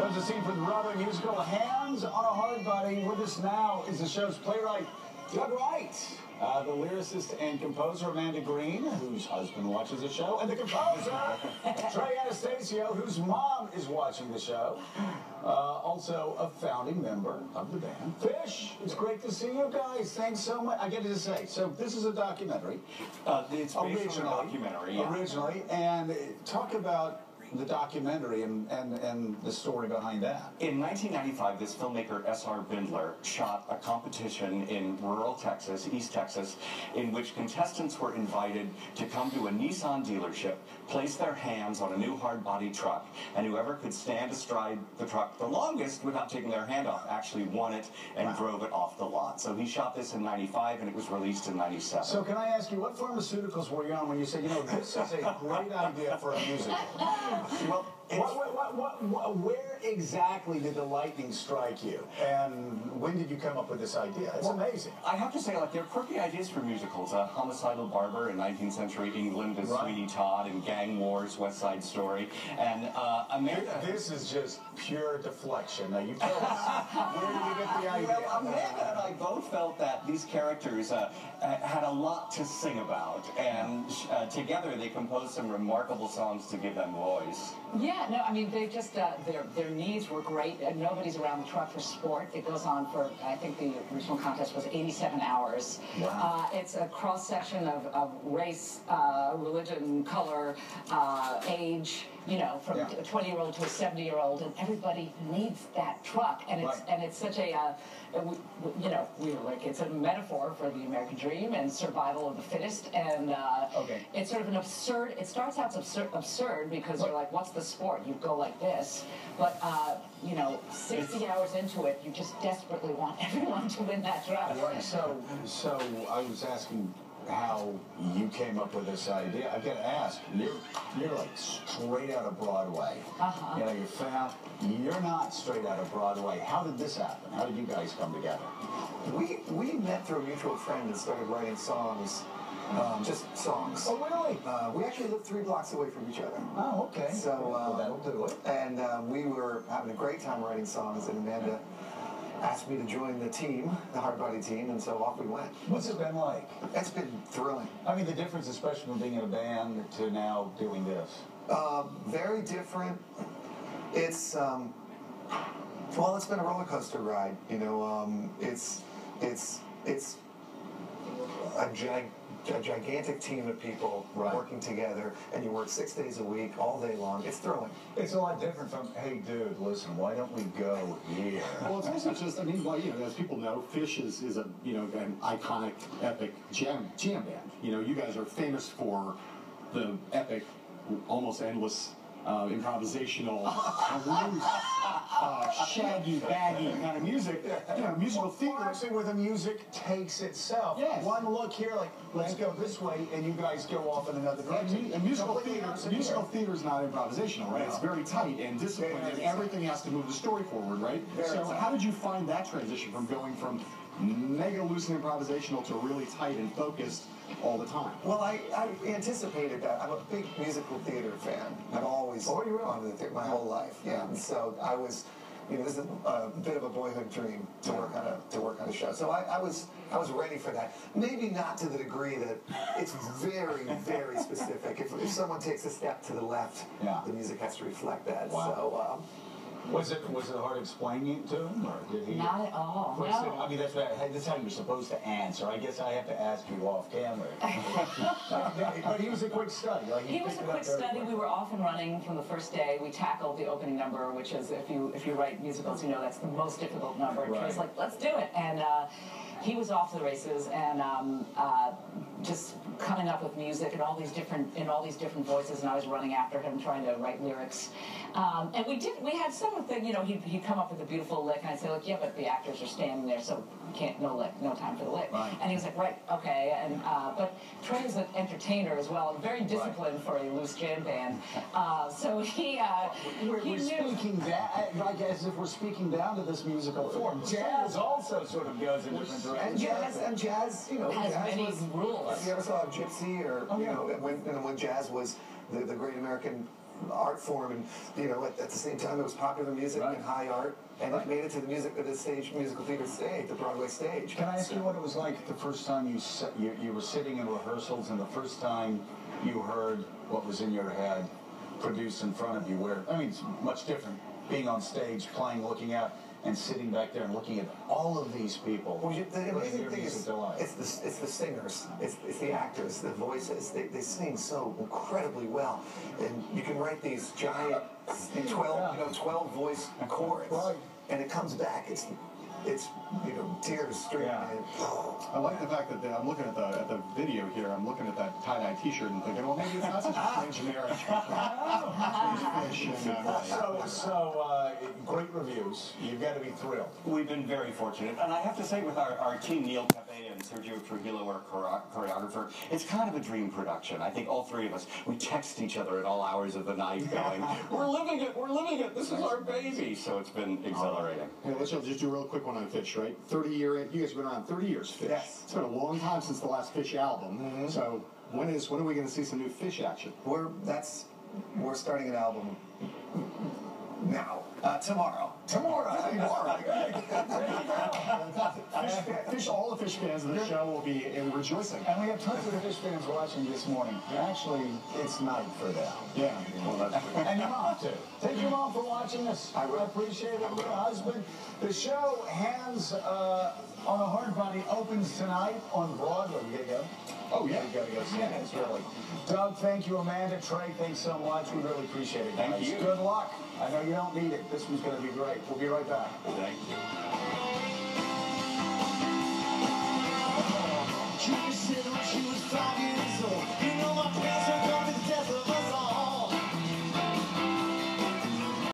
Comes a scene from the Broadway musical Hands on a Hard Body. With us now is the show's playwright, Doug Wright, the lyricist and composer Amanda Green, whose husband watches the show, and the composer, Trey Anastasio, whose mom is watching the show. Also a founding member of the band. Fish, it's great to see you guys. Thanks so much. I get to say, so this is a documentary. It's based on a documentary, yeah. Originally, and talk about the documentary and the story behind that. In 1995, this filmmaker, S.R. Bindler, shot a competition in rural Texas, East Texas, in which contestants were invited to come to a Nissan dealership, place their hands on a new hard-body truck, and whoever could stand astride the truck the longest without taking their hand off actually won it and drove it off the lot. So he shot this in 95, and it was released in 97. So can I ask you, what pharmaceuticals were you on when you said, you know, this is a great idea for a musical? Well, where exactly did the lightning strike you? And when did you come up with this idea? It's amazing. I have to say, like, there are quirky ideas for musicals. Homicidal Barber in 19th century England, as Sweeney Todd, and Gang Wars, West Side Story. And Amanda... This is just pure deflection. Now, you tell us, where did you get the idea? Well, Amanda and I both felt that these characters had a lot to sing about. And together, they composed some remarkable songs to give them voice. Yeah, no, I mean, they just, their needs were great. Nobody's around the truck for sport. It goes on for, I think the original contest was 87 hours. Wow. It's a cross-section of race, religion, color, age, you know, from a 20-year-old to a 70-year-old, and everybody needs that truck. And it's such a, you know, we were like, it's a metaphor for the American dream and survival of the fittest. And it's sort of an absurd, it starts out absurd because you're like, what's the sport? You go like this. But, you know, 60 hours into it, you just desperately want everyone to win that truck. Right. So I was asking how you came up with this idea. I've got to ask, you're like straight out of Broadway. You know, you're not straight out of Broadway. How did this happen? How did you guys come together? We met through a mutual friend and started writing songs. Just songs. Oh, really? We actually lived 3 blocks away from each other. Oh, okay. So well, that'll do it. And we were having a great time writing songs, and Amanda asked me to join the team, the Hard Body team, and so off we went. What's it been like? It's been thrilling. I mean, the difference, especially from being in a band to now doing this. Very different. It's well, it's been a roller coaster ride. You know, it's a gigantic team of people working together, and you work 6 days a week, all day long. It's thrilling. It's a lot different from, hey, dude, listen, why don't we go here? Well, it's also just, I mean, well, you know, as people know, Fish is a, you know, an iconic, epic jam band. You know, you guys are famous for the epic, almost endless, improvisational, loose, shaggy, baggy kind of music. You know, musical theater. Well, actually, where the music takes itself. Yes. One look here, like, let's go this way, and you guys go off in another direction. And musical theater is not improvisational, right? It's very tight and disciplined, and everything has to move the story forward, right? So how did you find that transition from going from mega loose and improvisational to really tight and focused all the time? Well, I anticipated that. I'm a big musical theater fan. I've always gone to the theater my whole life. Yeah, and so I was, you know, this is a bit of a boyhood dream to work on a show. So I was ready for that. Maybe not to the degree that it's very, very specific. If someone takes a step to the left, the music has to reflect that. Wow. So. Was it hard explaining it to him, or did he? Not at all. No. I mean, that's how you're supposed to answer. I guess I have to ask you off camera. But he was a quick study. Like, he was a quick study. We were off and running from the first day. We tackled the opening number, which is, if you write musicals, you know that's the most difficult number. And he was like, let's do it. And he was off to the races, and just coming up with music and all these different voices, and I was running after him trying to write lyrics. And we had some of the, you know, he'd come up with a beautiful lick, and I'd say, look, yeah, but the actors are standing there, so no time for the lick. And he was like, right, okay. And but Trey is an entertainer as well, and very disciplined for a loose jam band. So we're speaking that, like, as if we're speaking down to this musical form. Jazz also sort of goes in different directions. And jazz, you know, has many rules. You ever saw Gypsy, or you know, when jazz was the great American art form, and at the same time it was popular music and high art, and it made it to the musical theater stage, the Broadway stage. Can I ask you what it was like the first time you were sitting in rehearsals, and the first time you heard what was in your head produced in front of you? Where I mean, it's much different being on stage, playing, looking out, and sitting back there and looking at all of these people. Well, the amazing thing is, it's the singers, it's the actors, the voices. They sing so incredibly well, and you can write these giant 12 voice chords, and it comes back. It's tears streaming. I like the fact that I'm looking at the video here. I'm looking at that tie-dye T-shirt and thinking, well, maybe it's not such a strange marriage. Great reviews. You've got to be thrilled. We've been very fortunate, and I have to say, with our team, Neil Pepe and Sergio Trujillo, our choreographer, it's kind of a dream production. I think all three of us, we text each other at all hours of the night, going, "We're living it. This is our baby." So it's been exhilarating. Hey, let's just do a real quick one on Phish, right? 30-year, you guys have been around 30 years, Phish. Yes. It's been a long time since the last Phish album. So when are we going to see some new Phish action? We're starting an album now. Tomorrow. Phish, all the Phish fans of the show will be rejoicing. And we have tons of Phish fans watching this morning. Actually, it's night for them. Yeah. Well, that's good. And your mom, too. Thank your mom for watching us. I appreciate it. Your husband. The show, Hands on a Hard Body, opens tonight on Broadway. You gotta go? Oh, yeah. You gotta go see it. It's really. Doug, thank you. Amanda, Trey, thanks so much. We really appreciate it, guys. Thank you. Good luck. I know you don't need it. This one's going to be great. We'll be right back. Thank you.